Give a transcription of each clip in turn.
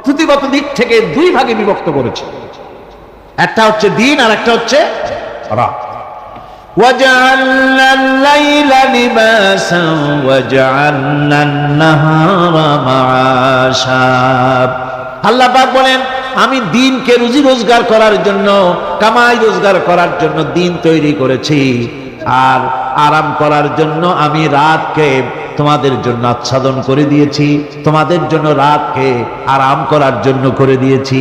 পদ্ধতিগত দিক থেকে দুই ভাগে বিভক্ত করেছে, একটা হচ্ছে দিন আর একটা হচ্ছে রাত। وَجَعَلْنَا اللَّيْلَ لِبَاسًا وَجَعَلْنَا النَّهَارَ مَعَاشًا। আল্লাহ পাক বলেন, আমি দিনকে রুজি রোজগার করার জন্য, কামাই রোজগার করার জন্য দিন তৈরি করেছি, আর আরাম করার জন্য আমি রাতকে তোমাদের জন্য আচ্ছাদন করে দিয়েছি, তোমাদের জন্য রাতকে আরাম করার জন্য করে দিয়েছি।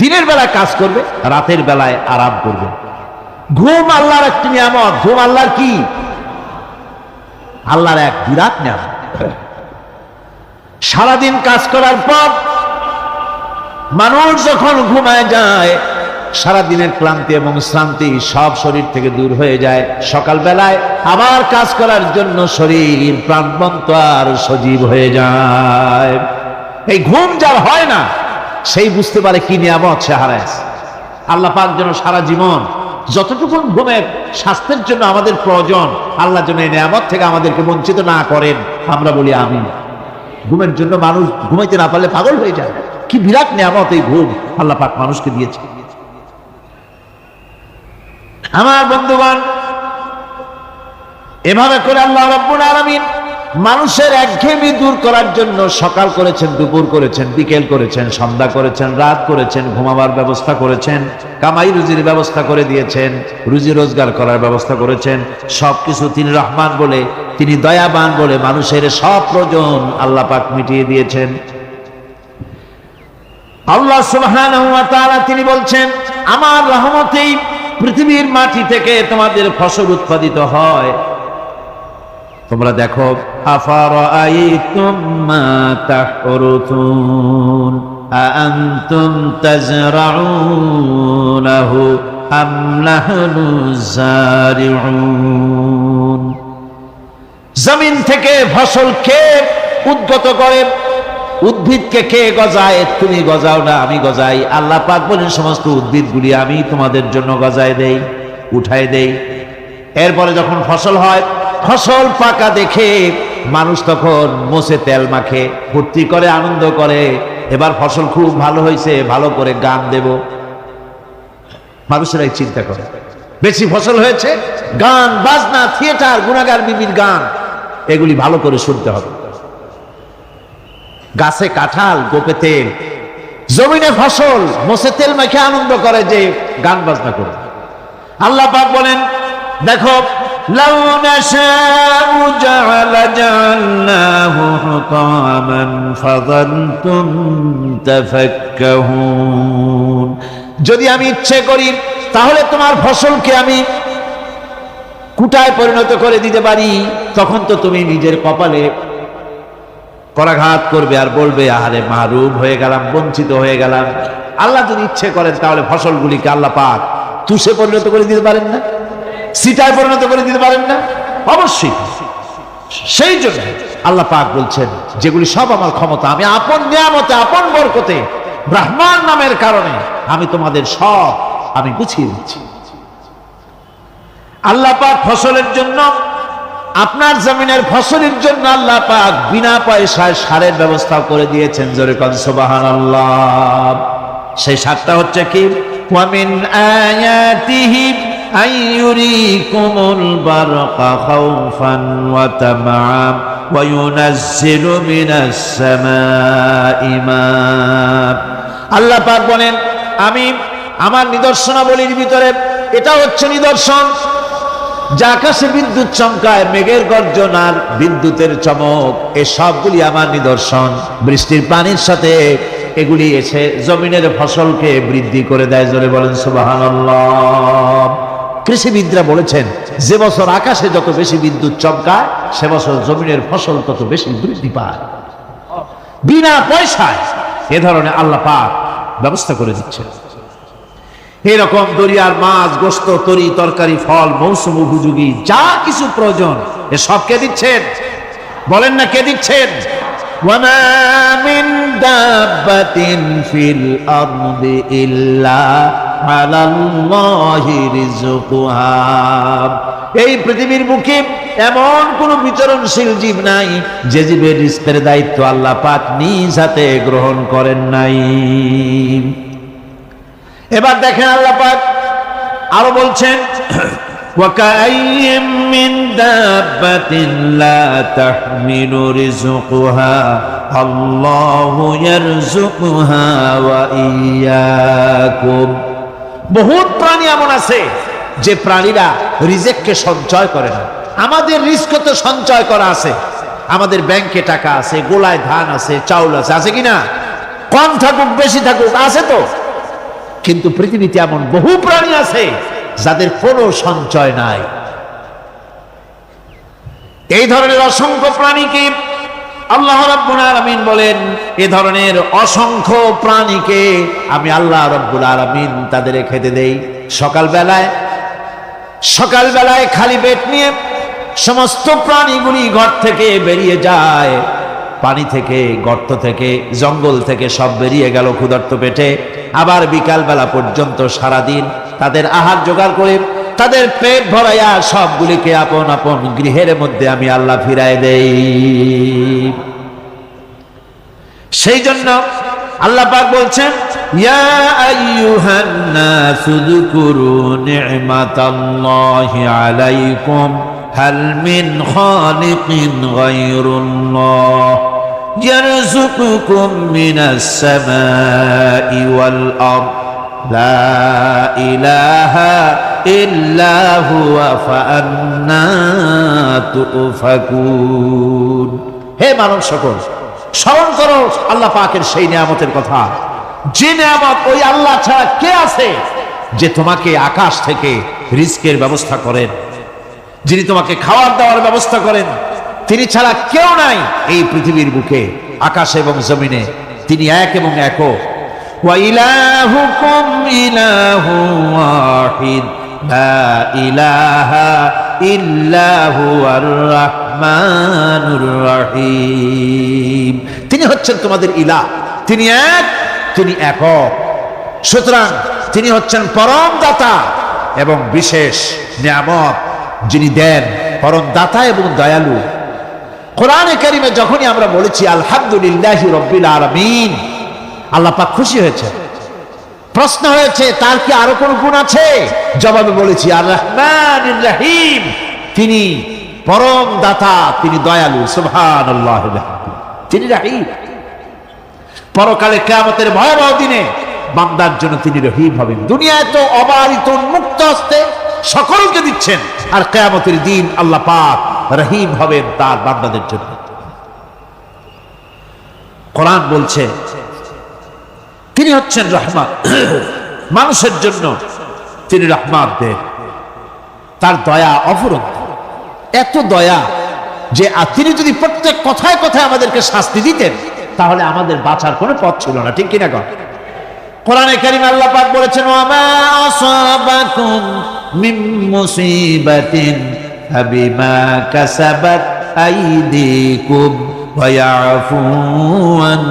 দিনের বেলায় কাজ করবে, রাতের বেলায় আরাম করবে। ঘুম আল্লাহর একটি নিয়ামত। ঘুম আল্লাহর কি? আল্লাহর এক বিরাট নিয়ামত। সারাদিন কাজ করার পর মানুষ যখন ঘুমায় যায়, সারাদিনের ক্লান্তি এবং শ্রান্তি সব শরীর থেকে দূর হয়ে যায়। সকাল বেলায় আবার কাজ করার জন্য শরীর প্রাণবন্ত আর সজীব হয়ে যায়। এই ঘুম যার হয় না, সেই বুঝতে পারে কি নিয়ামত সে হারায়। আল্লাহ পাক যেন সারা জীবন যতটুকু ঘুমের স্বাস্থ্যের জন্য আমাদের প্রয়োজন, আল্লাহ যেন এই নিয়ামত থেকে আমাদেরকে বঞ্চিত না করেন। আমরা বলি আমিন। ঘুমের জন্য মানুষ ঘুমাইতে না পারলে পাগল হয়ে যায়। কি বিরাট নিয়ামত এই ঘুম আল্লাহ পাক মানুষকে দিয়েছে। আমার বন্ধুগণ, এভাবে করে আল্লাহ রাব্বুল আলামিন মানুষের একঘেয়েমি দূর করার জন্য সকাল করেছেন, দুপুর করেছেন, বিকেল করেছেন, সন্ধ্যা করেছেন, রাত করেছেন, ঘুমাবার ব্যবস্থা করেছেন, কামাই রুজির ব্যবস্থা করে দিয়েছেন, রুজি রোজগার করার ব্যবস্থা করেছেন। সবকিছু তিনি রহমান বলে, তিনি দয়াবান বলে মানুষের সব প্রয়োজন আল্লাহ পাক মিটিয়ে দিয়েছেন। আল্লাহ সুবহানাহু ওয়া তাআলা তিনি বলছেন, আমার রহমতেই পৃথিবীর মাটি থেকে তোমাদের ফসল উৎপাদিত হয়। তোমরা দেখো, আফারাআইতুম মা তাহরুতুন আআনতুম তাজরাউনাহু আম নাহনু যারিউন। জমিন থেকে ফসল কে উদ্গত করে? উদ্ভিদকে কে গজায়? তুমি গজাও না, আমি গজাই। আল্লাহ পাক বলেন, সমস্ত উদ্ভিদগুলি আমি তোমাদের জন্য গজায় দেই, উঠায় দেই। এরপরে যখন ফসল হয়, ফসল পাকা দেখে মানুষ তখন মোষে তেল মাখে, ফুর্তি করে, আনন্দ করে। এবার ফসল খুব ভালো হয়েছে, ভালো করে গান দেব। মানুষেরাই চিন্তা করে, বেশি ফসল হয়েছে, গান বাজনা, থিয়েটার, গুনাগার বিবির গান, এগুলি ভালো করে শুনতে হবে। গাছে কাঁঠাল, গোপে তেল, জমিনে ফসল, মোষে তেল মাখে আনন্দ করে যে গান বাজনা করে। আল্লাহ পাক বলেন, দেখো, লাউ নাশাউ জাআলনাহু হুতামান ফাযানতুম তাফাক্কাহুন। যদি আমি ইচ্ছে করি তাহলে তোমার ফসলকে আমি কুটায় পরিণত করে দিতে পারি। তখন তো তুমি নিজের কপালে করাঘাত করবে আর বলবে, আহারে মাহরুম হয়ে গেলাম, বঞ্চিত হয়ে গেলাম। আল্লাহ যদি ইচ্ছে করেন তাহলে ফসলগুলিকে আল্লাহ পাক তুষে পরিণত করে দিতে পারেন না? সিটায় পরিণত করে দিতে পারেন না? অবশ্যই। সেই জন্য আল্লাহ পাক বলছেন, যেগুলি সব আমার ক্ষমতা, আমি আপন নিয়ামতে, আপন বরকতে, রহমান নামের কারণে আমি তোমাদের সব আমি গুছিয়ে দিচ্ছি। আল্লাহ পাক ফসলের জন্য, আপনার জমিনের ফসলের জন্য আল্লাহ পাক বিনা পয়সায় সারের ব্যবস্থা করে দিয়েছেন। জোরে কোন সুবহানাল্লাহ। সেই সারটা হচ্ছে কি? ওয়া মিন আয়াতিহি আইয়ুরিকুমুল বারকা খাউফান ওয়া তামাআ ওয়া ইউনাজ্জিলু মিনাস সামাই মা। আল্লাহ পাক বলেন, আমি আমার নিদর্শনাবলীর ভিতরে এটা হচ্ছে নিদর্শন, যা আকাশে বিদ্যুৎ চমকায়, মেঘের গর্জন আর বিদ্যুতের চমক, এই সবগুলি আমার নিদর্শন। বৃষ্টির পানির সাথে এগুলি এসে জমিনের ফসলকে বৃদ্ধি করে দেয়। জোরে বলেন সুবহানাল্লাহ। কৃষিবিদরা বলেছেন, যে বছর আকাশে যত বেশি বিদ্যুৎ চমকায়, সে বছর জমিনের ফসল তত বেশি বৃদ্ধি পায়। বিনা পয়সায় এ ধরনের আল্লাহ পাক ব্যবস্থা করে দিচ্ছেন। এরকম দরিয়ার মাছ, গোশত, তরি তরকারি, ফল, মৌসুম উপযোগী যা কিছু প্রয়োজন, এ সব কে দিচ্ছেন? বলেন না, কে দিচ্ছেন? ওয়ামা মিন দাব্বাতিন ফিল আরদি ইল্লা আলাল্লাহি রিজকুহা। এই পৃথিবীর বুকে এমন কোন বিচরণশীল জীব নাই যে জীবের রিজকের দায়িত্ব আল্লাহ পাক নিজ হাতে গ্রহণ করেন নাই। এবার দেখেন আল্লাহ পাক আরো বলছেন وَكَأَيٍّ مِّن دَابَّةٍ لَّا تَحْمِلُ رِزْقَهَا اللَّهُ يَرْزُقُهَا وَإِيَّاكُمْ। বহুত প্রাণী এমন আছে যে প্রাণীরা রিজেককে সঞ্চয় করে না। আমাদের রিজক তো সঞ্চয় করা আছে, আমাদের ব্যাংকে টাকা আছে, গোলায় ধান আছে, চাউল আছে, আছে কিনা? কম থাকুক বেশি থাকুক আছে তো। কিন্তু পৃথিবীতে এমন বহু প্রাণী আছে যাদের কোনো সঞ্চয় নাই। এই ধরনের অসংখ্য প্রাণীকে আল্লাহ রাব্বুল আলামিন বলেন, এই ধরনের অসংখ্য প্রাণীকে আমি আল্লাহ রাব্বুল আলামিন তাদের খেতে দেই। সকালবেলায় খালি পেট নিয়ে সমস্ত প্রাণীগুলি ঘর থেকে বেরিয়ে যায়, পানি থেকে, গর্ত থেকে, জঙ্গল থেকে সব বেরিয়ে গেল ক্ষুধার্ত পেটে। আবার বিকালবেলা পর্যন্ত সারাদিন তাদের আহার জোগাড় করে তাদের পেট ভরাইয়া সবগুলিকে আপন আপন গৃহের মধ্যে আমি আল্লাহ ফিরায় দেই। সেই জন্য আল্লাহ পাক বলছেন, ইয়া আইয়ুহান নাসু যকুরু নি'মাতাল্লাহি আলাইকুম হাল মিন খালিকিন গায়রুল্লাহ ইয়ারযুকুকুম মিনাস সামাই ওয়াল আরদ লা ইলাহা ইল্লা হুয়া ফাআন্না তুফাকুন। হে মানব সকল, স্মরণ করো আল্লাহ পাকের সেই নিয়ামতের কথা, যে নিয়ামত ওই আল্লাহ ছাড়া কে আছে যে তোমাকে আকাশ থেকে রিজকের ব্যবস্থা করেন, যিনি তোমাকে খাওয়ার দাওয়ার ব্যবস্থা করেন। তিনি ছাড়া কেউ নাই এই পৃথিবীর বুকে, আকাশে এবং জমিনে। তিনি এক এবং একক। ওয়া ইলাহুকুম ইলাহু ওয়াহিদ লা ইলাহা ইল্লা হুয়ার রাহমানুর রহিম। তিনি হচ্ছেন তোমাদের ইলাহ, তিনি এক, তিনি একক। সুতরাং তিনি হচ্ছেন পরম দাতা এবং বিশেষ নিয়ামত যিনি দেন, পরম দাতা এবং দয়ালু। কোরআনে কারিমে যখনই আমরা বলেছি আলহামদুলিল্লাহি রাব্বিল আলামিন, আল্লাহ পাক খুশি হয়েছে। প্রশ্ন হয়েছে তার কি আরো কোন গুণ আছে? জবাবে বলেছি আর রহমানির রহিম, তিনি পরম দাতা, তিনি দয়ালু। সুবহানাল্লাহ, তিনি রহিম। পরকালে কিয়ামতের ভয়াবহ দিনে বান্দার জন্য তিনি রহিম হবেন। দুনিয়ায় তো অবারিত উন্মুক্ত হস্তে সকলকে দিচ্ছেন, আর কিয়ামতের দিন আল্লাহ পাক রহিম হবেন তার বান্দাদের জন্য। কোরআন বলছে তিনি হচ্ছেন রহমান, মানুষের জন্য তিনি রহমান দেন। তার দয়া অফুরন্ত, এত দয়া যে তিনি যদি প্রত্যেক কথায় কথায় আমাদেরকে শাস্তি দিতেন তাহলে আমাদের বাঁচার কোনো পথ ছিল না, ঠিক কিনা? কোরআনে কারিমে আল্লাহ পাক বলেছেন, ওয়ামা আসাবাকুম মিন মুসিবাতিন ফাবিমা কাসাবাত আইদিকুম ওয়া ইয়াফু আন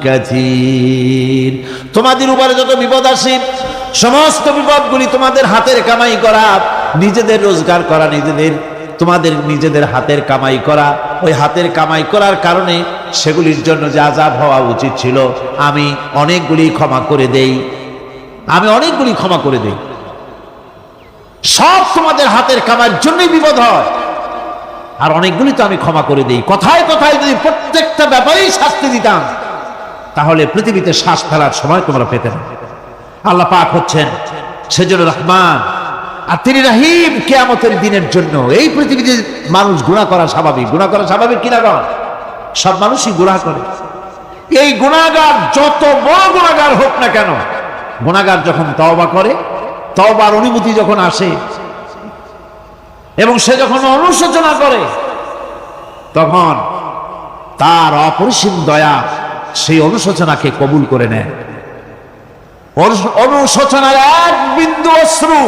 কাসীর। তোমাদের উপরে যত বিপদ আসে সমস্ত বিপদগুলি তোমাদের হাতের কামাই করা, নিজেদের রোজগার করা, তোমাদের নিজেদের হাতের কামাই করা। ওই হাতের কামাই করার কারণে সেগুলির জন্য যে আযাব হওয়া উচিত ছিল আমি অনেকগুলি ক্ষমা করে দেই, সব তোমাদের হাতের কামাইয়ের জন্যই বিপদ হয়, আর অনেকগুলি তো আমি ক্ষমা করে দেই। কথায় কথায় যদি প্রত্যেকটা ব্যাপারেই শাস্তি দিতাম তাহলে পৃথিবীতে শ্বাস ফেলার সময় তোমরা পেতে না। আল্লাহ পাক হচ্ছেন সেজন্য রহমান, আর তিনি রহিম। কিয়ামতের দিনের জন্য এই পৃথিবীতে মানুষ গুনাহ করা স্বাভাবিক, কিনা? সব মানুষই গুনাহ করে। এই গুনাহগার যত বড় গুনাহগার হোক না কেন, গুনাহগার যখন তওবা করে, তওবার অনুমতি যখন আসে এবং সে যখন অনুশোচনা করে, তখন তার অপরিসীম দয়া সেই অনুশোচনাকে কবুল করে নেয়। অনুশোচনার এক বিন্দু অশ্রু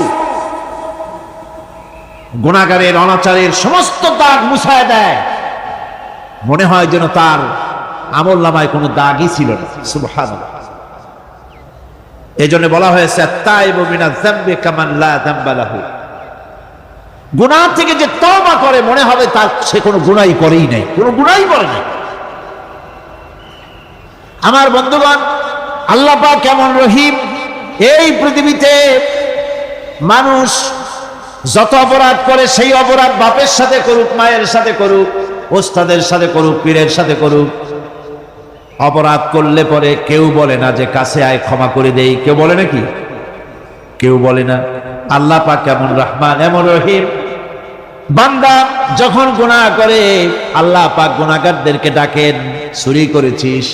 গুনাহগারের অনাচারের সমস্ত দাগ মুছায় দেয়, মনে হয় যেন তার আমলনামায় কোনো দাগই ছিল না। সুবহানাল্লাহ। এই জন্য বলা হয়েছে আত-তাইবু মিনাজ যামবি কামান লা যামবা লাহু। গুনাহ থেকে যে তওবা করে মনে হবে তার সে কোনো গুনাহই করেই নাই, কোনো গুনাহই করে নাই। আমার বন্ধুগণ, আল্লাহ পাক কেমন রহিম। এই পৃথিবীতে মানুষ যত অপরাধ করে সেই অপরাধ বাপের সাথে করুক, মায়ের সাথে করুক, ওস্তাদের সাথে করুক, পীরের সাথে করুক, অপরাধ করলে পরে কেউ বলে না যে কাছে আয় ক্ষমা করে দেই, কেউ বলে নাকি? কেউ বলে না। আল্লাহ পাক কেমন রহমান, এমন রহিম। বান্দা যখন গুনাহ করে আল্লাহ পাক গুনাহগারদেরকে ডাকেন, চুরি করেছিস,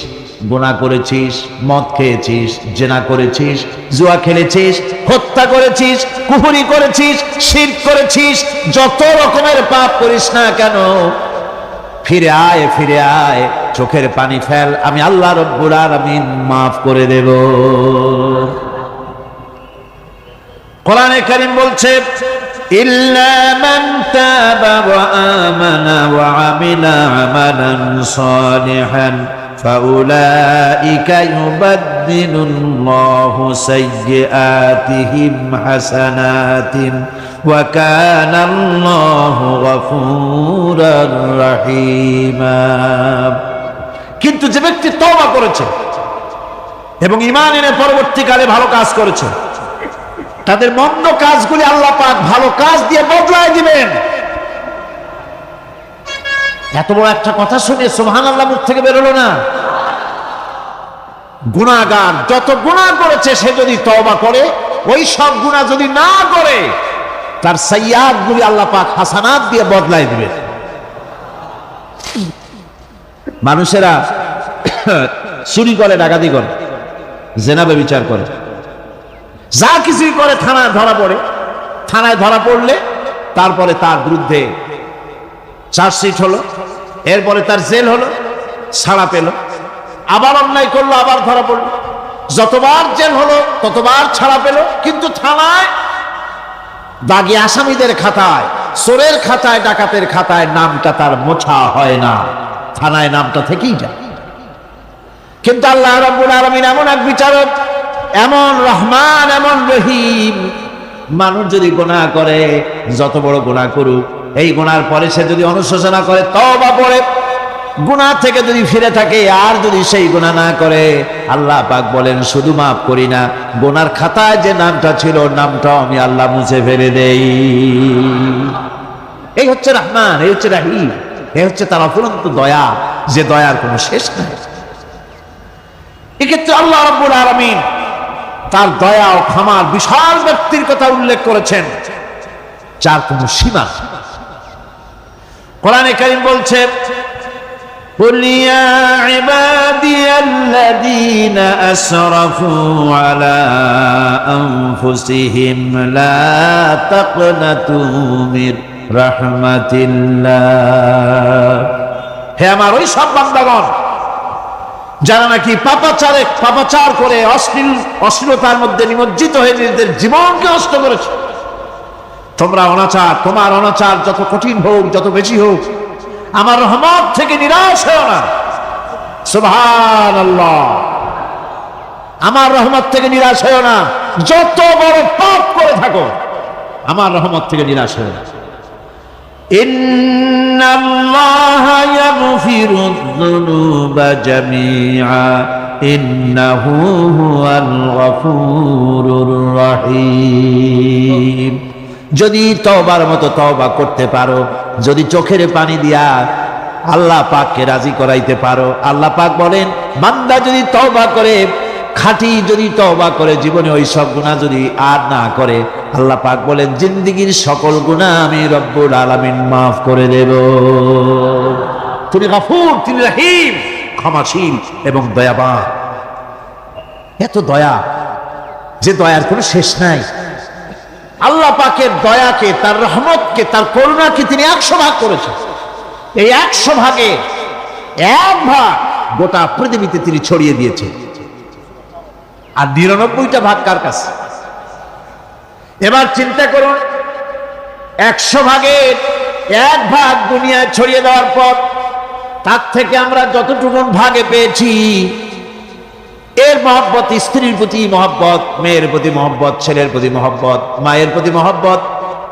গুনাহ করেছিস, মদ খেয়েছিস, জেনা করেছিস, জুয়া খেলেছিস, হত্যা করেছিস, কুফরি করেছিস, শিরক করেছিস, যত রকমের পাপ করিস না কেন, ফিরে আয়, ফিরে আয়, চোখের পানি ফেল, আমি আল্লাহ রব্বুল আলামিন মাফ করে দেব। কোরআনে কারীম বলছে, ইল্লা মান তাবা ওয়া আমানা ওয়া আমিলা আমালান সালিহান ফাউলাইকা ইউবাদদিলুল্লাহু সাইয়্যাতিহিম হাসানাতিন ওয়া কানা আল্লাহু গফুরার রহিমা। কিন্তু যে ব্যক্তি তওবা করেছে এবং ঈমান এনে পরবর্তীকালে ভালো কাজ করেছে, তাদের মন্দ কাজগুলি আল্লাহ পাক ভালো কাজ দিয়ে বদলায় দিবেন। এত বড় একটা কথা শুনে সুবহানাল্লাহ মুখ থেকে বেরোলো না? গুনাহগার যত গুনাহ করেছে সে যদি তওবা করে, ওই সব গুনাহ যদি না করে, তার সাইয়্যাতগুলি আল্লাহ পাক হাসানাত দিয়ে বদলায় দিবেন। মানুষেরা চুরি করে, ডাকাতি করে, জেনা ব্যভিচার করে, যা কিছুই করে থানায় ধরা পড়ে। থানায় ধরা পড়লে তারপরে তার বিরুদ্ধে চার্জশিট হলো, এরপরে তার জেল হলো, ছাড়া পেল, আবার অন্যায় করলো, আবার ধরা পড়লো, যতবার জেল হলো ততবার ছাড়া পেল, কিন্তু থানায় দাগী আসামিদের খাতায়, চোরের খাতায়, ডাকাতের খাতায় নামটা তার মোছা হয় না, থানায় নামটা থেকেই যায়। কিন্তু আল্লাহ রাব্বুল আলামিন এমন এক বিচারক, এমন রহমান, এমন রহিম। মানুষ যদি গুনাহ করে, যত বড় গুনাহ করুক, এই গুনার পরে সে যদি অনুশোচনা করে, তওবা করে, গুনাহ থেকে যদি ফিরে থাকে, আর যদি সেই গুনাহ না করে, আল্লাহ পাক বলেন শুধু মাফ করি না, গুনার খাতায় যে নামটা ছিল নামটাও আমি আল্লাহ মুছে ফেলে দেই। এই হচ্ছে রহমান, এই হচ্ছে রহিম, এই হচ্ছে তার অফুরন্ত দয়া, যে দয়ার কোনো শেষ নাই। এক্ষেত্রে আল্লাহ রাব্বুল আলামিন তার দয়া ও ক্ষমার বিশাল ব্যক্তির কথা উল্লেখ করেছেন, যার কোনো সীমা। কোরআনে কারীম বলছে, কুল ইয়া ইবাদিয়াল্লাযীনা আসরাফু আলা আনফুসিহিম লা তাকনাতু মির রাহমাতিল্লাহ। হে আমার ওই সব বান্দাগণ যারা নাকি পাপাচার করে অশ্লীলতার মধ্যে নিমজ্জিত হয়ে নিজেদের জীবনকে নষ্ট করেছে, তোমরা তোমার অনাচার যত কঠিন হোক, যত বেশি হোক, আমার রহমত থেকে নিরাশ হও না। সুবহানাল্লাহ, আমার রহমত থেকে নিরাশ হও না। যত বড় পাপ করে থাকো, আমার রহমত থেকে নিরাশ হও না। ইন্নাল্লাহা ইয়াগফিরুয যুনুবা জামিআ ইন্নাহু হুয়াল গফুরুর রহিম। যদি তওবার মতো তওবা করতে পারো, যদি চোখের পানি দিয়া আল্লাহ পাককে রাজি করাইতে পারো, আল্লাহ পাক বলেন বান্দা যদি তওবা করে, খাঁটি যদি তওবা করে, জীবনে ওই সব গুনাহ যদি আর না করে, আল্লাহ পাক বলেন জিন্দেগীর সকল গুনাহ আমি রব্বুল আলামিন মাফ করে দেব। তিনি গফুর, তিনি রহিম, ক্ষমাশীল এবং দয়াবান। এত দয়া, যে দয়ার কোনো শেষ নাই। আল্লাহ পাকের দয়াকে, তার রহমতকে, তার করুণাকে তিনি 100 ভাগ করেছেন। এই 100 ভাগে 1 ভাগ গোটা পৃথিবীতে তিনি ছড়িয়ে দিয়েছেন, আর 99টা ভাগ কার কাছে? এবার চিন্তা করুন, 100 ভাগের 1 ভাগ দুনিয়ায় ছড়িয়ে দেওয়ার পর তার থেকে আমরা যতটুকু ভাগে পেয়েছি, এর মহব্বত, স্ত্রীর প্রতি মহব্বত, মেয়ের প্রতি মহব্বত, ছেলের প্রতি মহব্বত, মায়ের প্রতি মহব্বত,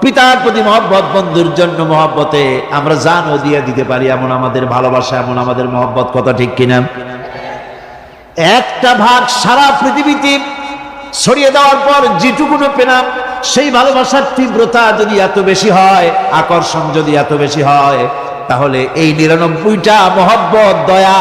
পিতার প্রতি মহব্বত, বন্ধুর জন্য মহব্বতে আমরা জানও দিয়ে দিতে পারি, এমন আমাদের ভালোবাসা, এমন আমাদের মহব্বত, কথা ঠিক কিনা? একটা ভাগ সারা পৃথিবীতে ছড়িয়ে দেওয়ার পর যেটুকুনো পেলাম, সেই ভালোবাসার তীব্রতা যদি এত বেশি হয়, আকর্ষণ যদি এত বেশি হয়, তাহলে এই 99টা মহব্বত, দয়া,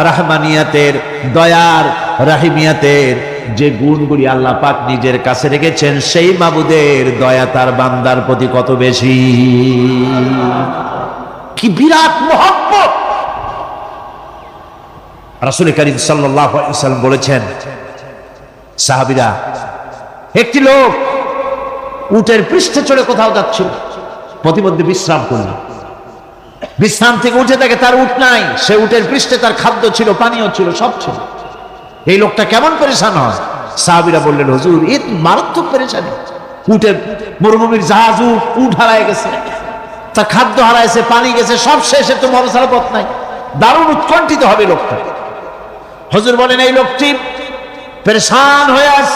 রাহমানিয়াতের, দয়ার, রাহিমিয়াতের যে গুণগুলি আল্লাহ পাক নিজের কাছে রেখেছেন, সেই মাবুদের দয়া তার বান্দার প্রতি কত বেশি! কি বিরাট মহব্বত! রাসূল করিম সাল্লাল্লাহু আলাইহি ওয়াসাল্লাম বলেছেন, সাহাবীরা, একটি লোক উটের পৃষ্ঠে চড়ে কোথাও যাচ্ছিল, প্রতিমধ্যে বিশ্রাম করল। বিশ্রাম থেকে উঠে দেখে তার উট নাই। সে উটের পৃষ্ঠে তার খাদ্য ছিল, পানীয় ছিল, সব ছিল। এই লোকটা কেমন পেরেশান হয়? সাহাবীরা বললেন, হুজুর, এ মারাত্মক পেরেশানি। উটের মরুভূমির জাহাজ, উট হারায় গেছে, তার খাদ্য হারাইছে, পানি গেছে, সব শেষে তো মরা ছাড়া পথ নাই। দারুণ উৎকণ্ঠিত হবে লোকটা। হুজুর বলেন, এই লোকটি পেরেশান হয়ে আস,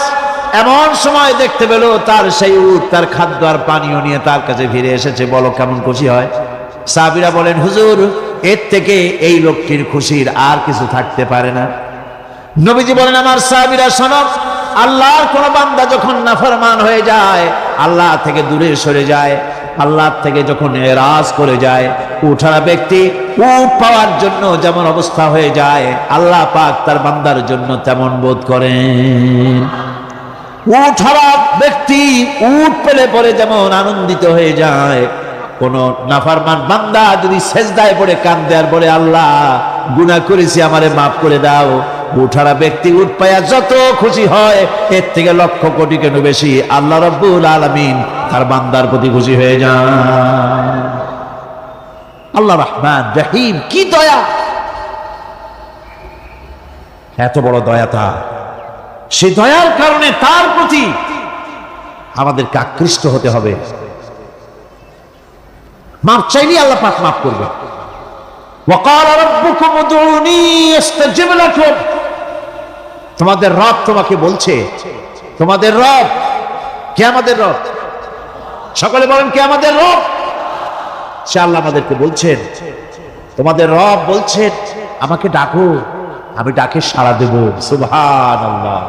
এমন সময় দেখতে পেল তার সেই উট তার খাদ্য আর পানীয় নিয়ে তার কাছে ফিরে এসেছে। বলো কেমন খুশি হয়? সাহাবীরা বলেন, হুজুর, এর থেকে এই লোকটির খুশির আর কিছু থাকতে পারে না। নবীজি বলেন, আমার সাহাবীরা শোনো, আল্লাহর কোন বান্দা যখন নাফরমান হয়ে যায়, আল্লাহ থেকে দূরে সরে যায়, আল্লাহ থেকে যখন এরাজ করে যায়, উঠারা ব্যক্তি উট পাওয়ার জন্য যেমন অবস্থা হয়ে যায়, আল্লাহ পাক তার বান্দার জন্য তেমন বোধ করেন। উঠারা ব্যক্তি উট পেলে পরে যেমন আনন্দিত হয়ে যায়, কোন নাফরমান বান্দা যদি সেজদায় পড়ে কান্দে আর বলে, আল্লাহ, গুনাহ করেছি, আমারে মাফ করে দাও, উঠারা ব্যক্তি উট পায়া যত খুশি হয়, এর থেকে লক্ষ কোটি কেন বেশি আল্লাহ রাব্বুল আলামিন তার বান্দার প্রতি খুশি হয়ে যান। আল্লাহ রহমান রহিম, কি দয়া! এত বড় দয়া তার। সেই দয়ার কারণে তার প্রতি আমাদেরকে আকৃষ্ট হতে হবে। মাফ চাইলে আল্লাহ পাক মাফ করবে। ওয়াকালা রাব্বুকুম উদউনি আস্তাজিব লাকুম। তোমাদের রব তোমাকে বলছে, তোমাদের রব কে? আমাদের রব। সকলে বলেন, কে আমাদের রব? সে আল্লাহ আমাদেরকে বলছেন, তোমাদের রব বলছেন, আমাকে ডাকো, আমি ডাকে সাড়া দেব। সুবহানাল্লাহ।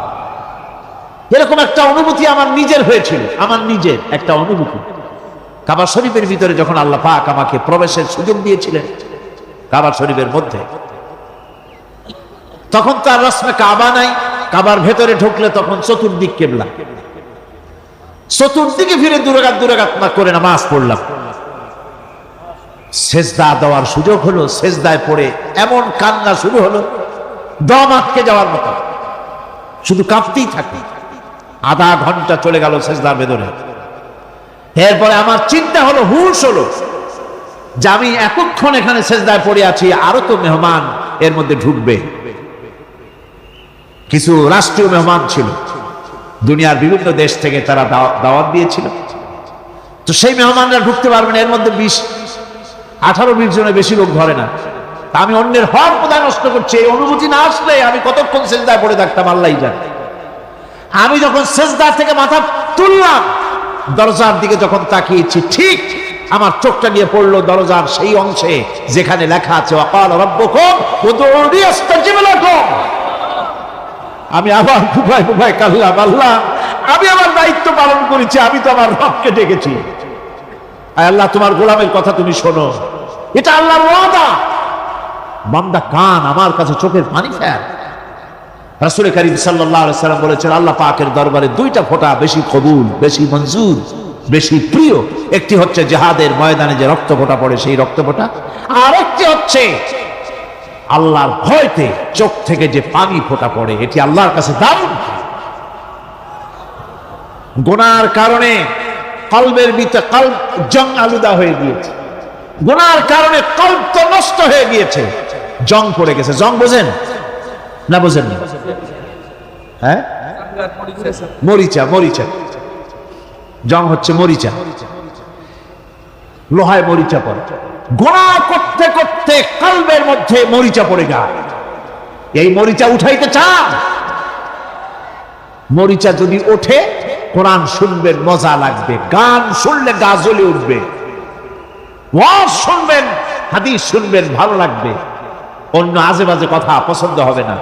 এরকম একটা অনুভূতি আমার নিজের হয়েছিল, আমার নিজের একটা অনুভূতি। কাবা শরীফের ভিতরে যখন আল্লাহ পাক আমাকে প্রবেশের সুযোগ দিয়েছিলেন, কাবা শরীফের মধ্যে, তখন তো আর রসমে কাবা নাই। কাবার ভেতরে ঢুকলে তখন চতুর্দিক কিবলা, চতুর্দিকে ফিরে দুরাকাত করে নামাজ পড়লাম। সেজদা দেওয়ার সুযোগ হলো, সেজদায় পড়ে এমন কান্না শুরু হলো, দম আটকে যাওয়ার মতো, শুধু কাঁপতেই থাকে। আধা ঘন্টা চলে গেল সেজদার ভেতরে। এরপরে আমার চিন্তা হলো, হুঁশ হলো যে আমি এতক্ষণ এখানে সেজদায় পড়ে আছি, আরো তো মেহমান এর মধ্যে ঢুকবে। কিছু রাষ্ট্রীয় মেহমান ছিল, দুনিয়ার বিভিন্ন দেশ থেকে তারা দাওয়াত দিয়েছিল। তো সেই মেহমানরা ঢুকতে পারবে না, এর মধ্যে 18-20 জনের বেশি লোক ধরে না। আমি অন্যের হক কোথায় নষ্ট করছি, এই অনুভূতি না আসলে আমি কতক্ষণ সেজদায় পড়ে থাকতাম আল্লাহই জানে। আমি যখন সেজদা থেকে মাথা তুললাম, দরজার দিকে যখন তাকিয়েছি, ঠিক আমার চোখটা নিয়ে পড়লো দরজার সেই অংশে যেখানে লেখা আছে, ওয়াকালা রাব্বুকুম উদউনি আস্তাজিব লাকুম। আমি আবার বুভাই বুভাই কাল্লাম, আল্লাহ, আমি আমার দায়িত্ব পালন করেছি, আমি তো আমার রবকে ডেকেছি। আল্লাহ, তোমার গোলামের কথা তুমি শোনো, এটা আল্লাহর ওয়াদা। বান্দা কান, আমার কাছে চোখের পানি ফেল। রাসূল করিম সাল্লাল্লাহু আলাইহি ওয়াসাল্লাম বলেছেন, আল্লাহ পাকের দরবারে 2টা ফোঁটা বেশি কবুল, বেশি মঞ্জুর, বেশি প্রিয়। একটি হচ্ছে জিহাদের ময়দানে যে রক্ত ফোঁটা পড়ে, সেই রক্ত ফোঁটা। আর একটি হচ্ছে আল্লাহর ভয়তে চোখ থেকে যে পানি ফোঁটা পড়ে, এটি আল্লাহর কাছে দারুণ। গুনার কারণে কলবের ভিতরে কলব জং আলুদা হয়ে গিয়েছে, গুনার কারণে কলব তো নষ্ট হয়ে গিয়েছে, জং পড়ে গেছে। জং বোঝেন না? বোঝেন না? হ্যাঁ, মরিচা। মরিচা জং হচ্ছে মরিচা, লোহায় মরিচা পড়ে। গুনাহ করতে করতে কলবের মধ্যে মরিচা পড়ে যায়। এই মরিচা উঠাইতে চান, মরিচা যদি ওঠে কোরআন শুনবেন মজা লাগবে, গান শুনলে গা জ্বলে উঠবে, ওয়াজ শুনবেন, হাদিস শুনবেন, ভালো লাগবে, অন্য আজে বাজে কথা পছন্দ হবে না।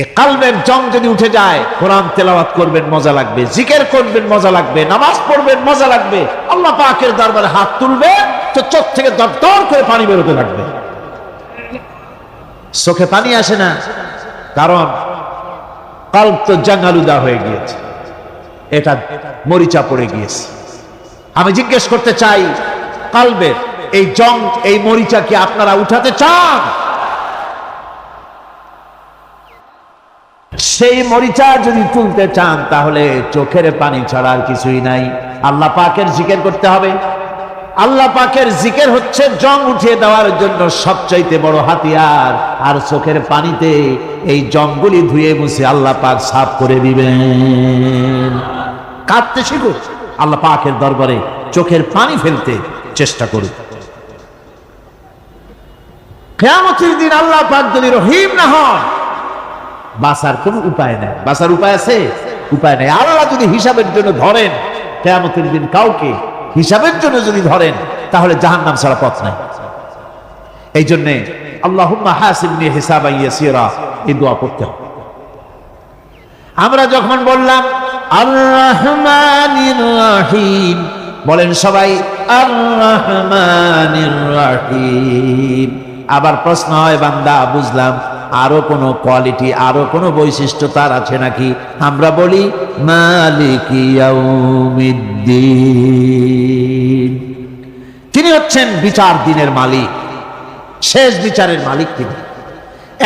এ কালবের জং যদি উঠে যায়, কোরআন তেলাওয়াত করবেন মজা লাগবে, জিকির করবেন মজা লাগবে, নামাজ পড়বেন মজা লাগবে, আল্লাহ পাকের দরবারে হাত তুলবে তো চোখ থেকে দরদর করে পানি বেরোতে লাগবে। চোখে পানি আসে না, কারণ কলব তো জাঙ্গালুদা হয়ে গিয়েছে, এটা মরিচা পড়ে গিয়েছে। আমি জিজ্ঞেস করতে চাই, কলবের এই জং, এই মরিচা কি আপনারা উঠাতে চান? সেই মরিচা যদি তুলতে চান, তাহলে চোখের পানি ছাড়া আর কিছুই নাই, আল্লাহ পাকের জিকির করতে হবে। আল্লাহ পাকের জিকির হচ্ছে জং উঠিয়ে দেওয়ার জন্য সবচাইতে বড় হাতিয়ার। আর চোখের পানিতে এই জংগুলি ধুয়ে মুছে আল্লাহ পাক সাফ করে দিবেন। কাঁদতে শিখুন, আল্লাহ পাকের দরবারে চোখের পানি ফেলতে চেষ্টা করুন। কিয়ামতের দিন আল্লাহ পাক যদি রহিম না হন, বাঁচার কোন উপায় নাই। বাঁচার উপায় আছে? উপায় নাই। আল্লাহ যদি হিসাবের জন্য ধরেন কিয়ামতের দিন কাউকে, হিসাবের জন্য যদি ধরেন, তাহলে জাহান্নাম ছাড়া পথ নাই। এই জন্যে আল্লাহুম্মা হাসিবনি হিসাবান ইয়াসীরা, এই দোয়া পড়তে হবে। আমরা যখন বললাম আর রহমানির রহিম, বলেন সবাই আর রহমানির রহিম। আবার প্রশ্ন হয়, বান্দা বুঝলাম, আরো কোনো কোয়ালিটি, আরো কোনো বৈশিষ্ট্য তার আছে নাকি? আমরা বলি মালিকি ইয়াউমিদ্দিন, তিনি হচ্ছেন বিচার দিনের মালিক, শেষ বিচারের মালিক তিনি।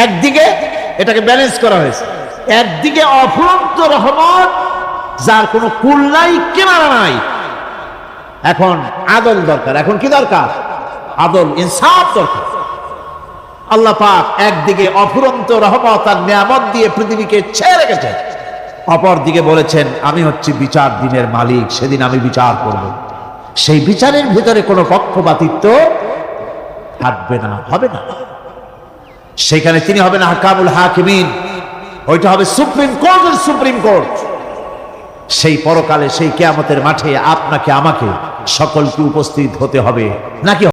একদিকে এটাকে ব্যালেন্স করা হয়েছে, একদিকে অফুরন্ত রহমত, যার কোনো কুল নাই, কিনারা নাই। এখন আদল দরকার। এখন কি দরকার? আদল, ইনসাফ দরকার। আল্লাহ পাক একদিকে অফুরন্ত রহমত আর নিয়ামত দিয়ে পৃথিবীকে ছেয়ে রেখেছেন, অপর দিকে বলেছেন আমি হচ্ছি বিচার দিনের মালিক, সেদিন আমি বিচার করব। সেই বিচারের ভিতরে কোনো পক্ষপাতিত্ব থাকবে না, হবে না। সেখানে তিনি হবেন হাকামুল হাকিমিন, ওইটা হবে সুপ্রিম কোর্টের সুপ্রিম কোর্ট। সেই পরকালে, সেই কিয়ামতের মাঠে আপনাকে আমাকে সকলকে উপস্থিত হতে হবে নাকি?